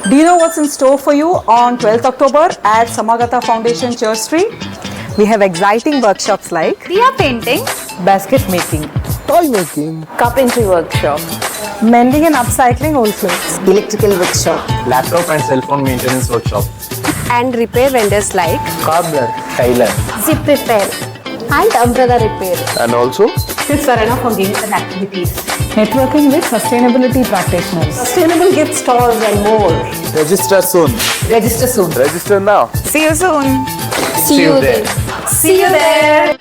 Do you know what's in store for you on 12th October at Samagata Foundation, Church Street? We have exciting workshops like Diya painting, basket making, Toy making, carpentry workshop, mending and upcycling old clothes, electrical workshop, laptop and cell phone maintenance workshop, and repair vendors like cobbler, tailor, zip repair and umbrella repair. and also Kids Arena for games and activities, networking with sustainability practitioners, sustainable gift stores and more. register soon. Register soon. Register now. See you soon. See you there. See you there.